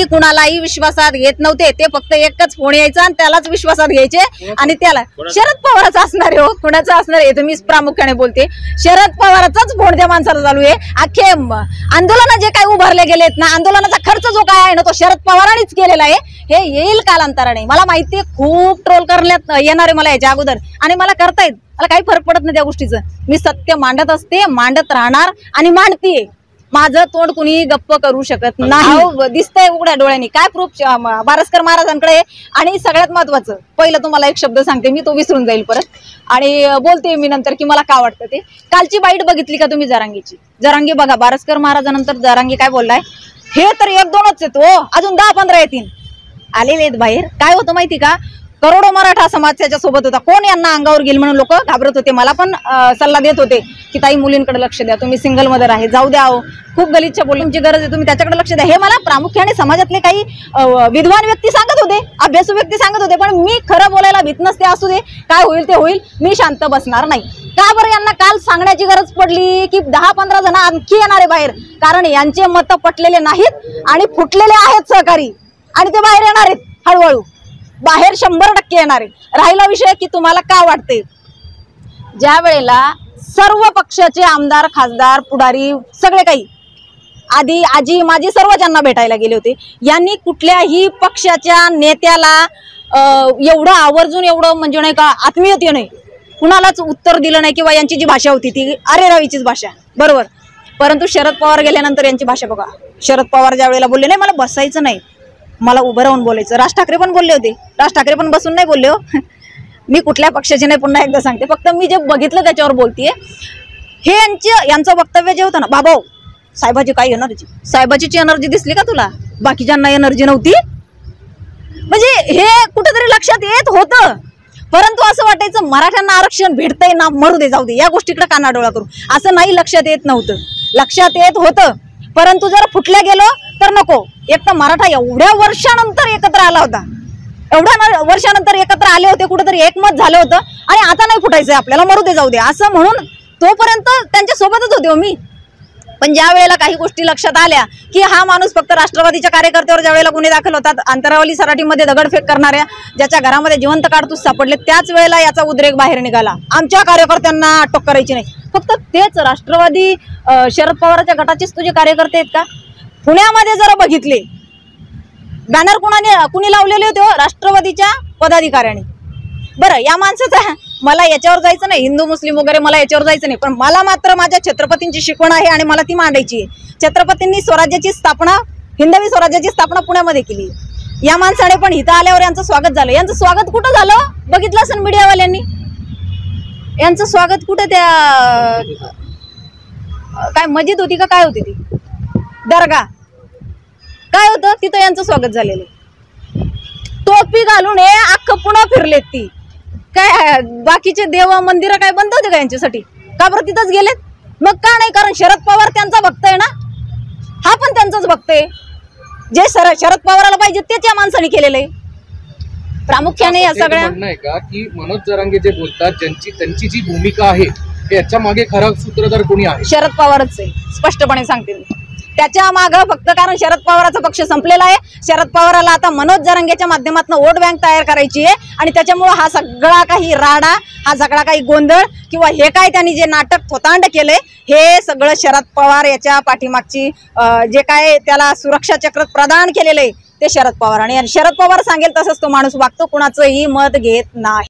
मी कुणालाही विश्वासात घेत नव्हते, ते फक्त एकच फोन यायचा आणि त्यालाच विश्वासात घ्यायचे आणि त्याला शरद पवारच असणार आहे, कुणाचं असणार आहे तुम्ही प्रामुख्याने बोलते, शरद पवारचाच फोन त्या माणसाला चालू आहे। अख्खे आंदोलन जे काही उभारले गेलेत ना, आंदोलनाचा खर्च जो काय आहे ना, तो शरद पवारांनीच केलेला आहे, हे येईल कालांतराने। मला माहिती आहे खूप ट्रोल करण्यात येणार आहे मला याच्या अगोदर, आणि मला करतायत, मला काही फरक पडत नाही त्या गोष्टीचं। मी सत्य मांडत असते, मांडत राहणार आणि मांडतीये। माझं तोंड कुणी गप्प करू शकत नाही, दिसतंय उघड्या डोळ्यांनी। काय प्रूफ बारसकर महाराजांकडे। आणि सगळ्यात महत्वाचं पहिलं तुम्हाला एक शब्द सांगते मी, तो विसरून जाईल परत, आणि बोलते मी नंतर की मला का वाटतं ते। कालची बाईट बघितली का तुम्ही जरांगीची? जरांगी बघा, बारसकर महाराजांनंतर जरांगी काय बोललाय, हे तर 1-2च आहेत हो, अजून 10-15 येतील, आलेले आहेत बाहेर। काय होतं माहिती का, करोडो मराठा समाज त्याच्या सोबत होता, कोण यांना अंगावर घेईल म्हणून लोक घाबरत होते। मला पण सल्ला देत होते की ताई मुलींकडे लक्ष द्या, तुम्ही सिंगल मदर आहे, जाऊ द्या, खूप गलिच्छ बोलून तुमची गरज आहे, तुम्ही त्याच्याकडे लक्ष द्या, हे मला प्रामुख्याने समाजातले काही विद्वान व्यक्ती सांगत होते, अभ्यासू व्यक्ती सांगत होते। पण मी खरं बोलायला भीत नसते, असू दे काय होईल ते होईल, मी शांत बसणार नाही। का बरं यांना काल सांगण्याची गरज पडली की 10-15 जण आणखी येणारे बाहेर, कारण यांचे मत पटलेले नाहीत आणि फुटलेले आहेत सहकारी, आणि ते बाहेर येणार आहेत हळूहळू, बाहेर 100% येणारे। राहिला विषय की तुम्हाला का वाटते, ज्या वेळेला सर्व पक्षाचे आमदार, खासदार, पुढारी सगळे काही आधी आजी माझी सर्व ज्यांना भेटायला गेले होते, यांनी कुठल्याही पक्षाच्या नेत्याला एवढं आवर्जून, एवढं म्हणजे नाही का आत्मीयतेने कुणालाच उत्तर दिलं नाही, किंवा यांची जी भाषा होती ती अरे रावीचीच भाषा, बरोबर। परंतु शरद पवार गेल्यानंतर यांची भाषा बघा। शरद पवार ज्या वेळेला बोलले, नाही मला बसायचं नाही, मला उभं राहून बोलायचं। राज ठाकरे पण बोलले होते, राज ठाकरे पण बसून नाही बोलले हो मी कुठल्या पक्षाचे नाही, पुन्हा एकदा सांगते, फक्त मी जे बघितलं त्याच्यावर बोलतीये। हे यांचं वक्तव्य जे होतं ना, बाबा साहेबाची काय एनर्जी, साहेबाची एनर्जी दिसली का तुला, बाकीच्यांना एनर्जी नव्हती, म्हणजे हे कुठेतरी लक्षात येत होतं। परंतु असं वाटायचं मराठ्यांना आरक्षण भेटतंय ना, मरू दे, जाऊ दे, या गोष्टीकडे कानाडोळा करू, असं नाही, लक्षात येत नव्हतं, लक्षात येत होतं। परंतु जर फुटल्या गेलो तर नको, एक तर मराठा एवढ्या वर्षानंतर एकत्र आला होता, एवढ्या वर्षानंतर एकत्र आले होते, कुठेतरी एकमत झालं होतं, आणि आता नाही फुटायचंय आपल्याला, मरू दे, जाऊ दे, असं म्हणून तोपर्यंत त्यांच्या सोबतच होते हो मी। पण ज्या वेळेला काही गोष्टी लक्षात आल्या की हा माणूस फक्त राष्ट्रवादीच्या कार्यकर्त्यावर ज्या वेळेला गुन्हे दाखल होतात, अंतरावली सराटीमध्ये दगडफेक करणाऱ्या ज्याच्या घरामध्ये जिवंत काडतूस सापडले, त्याच वेळेला याचा उद्रेक बाहेर निघाला, आमच्या कार्यकर्त्यांना अटक करायची नाही। फक्त तेच राष्ट्रवादी शरद पवारच्या गटाचेच तुझे कार्यकर्ते आहेत का? पुण्यामध्ये जर बघितले बॅनर कुणी लावलेले होते, राष्ट्रवादीच्या पदाधिकाऱ्यांनी। बरं, या माणसाचा मला याच्यावर जायचं नाही, हिंदू मुस्लिम वगैरे मला याच्यावर जायचं नाही, पण मला मात्र माझ्या छत्रपतींची शिकवण आहे आणि मला ती मांडायची आहे। छत्रपतींनी स्वराज्याची स्थापना, हिंदवी स्वराज्याची स्थापना पुण्यामध्ये केली। या माणसाने पण इथं आल्यावर यांचं स्वागत झालं। यांचं स्वागत कुठं झालं बघितलं असेल मीडियावाल्यांनी, यांचं स्वागत कुठं त्या काय मस्जिद होती का काय होती ती दर्गा काय होतं तिथं यांचं स्वागत झालेलं। टोपी घालून हे अख्खं पुन्हा फिरलेत, ती काय बाकीचे देव मंदिरं काय बंद होते का यांच्यासाठी, का बरं तिथंच गेलेत? मग का नाही, कारण शरद पवार त्यांचा भक्त आहे ना, हा पण त्यांचाच भक्त आहे, जे शरद पवाराला पाहिजे तेच या माणसाने केलेलं आहे। प्रामुख्याने या सगळ्या नाही का की मनोज जरांगे जे बोलतात, त्यांची जी भूमिका आहे याच्या मागे खरा सूत्रधार कोणी आहे? शरद पवारच आहे, स्पष्टपणे सांगते मी। त्याच्या मागे फक्त कारण शरद पवाराचा पक्ष संपलेला आहे, शरद पवाराला आता मनोज जरांगेच्या माध्यमातून वोट बँक तयार करायची आहे, आणि त्याच्यामुळे हा सगळा काही राडा, हा सगळा काही गोंधळ, किंवा हे काय त्यांनी जे नाटक थोतांड केलंय, हे सगळं शरद पवार याच्या पाठीमागची जे काय त्याला सुरक्षा चक्र प्रदान केलेलं आहे ते शरद पवार, आणि शरद पवार सांगेल तसंच तो माणूस वागतो, कुणाचंही मत घेत नाही।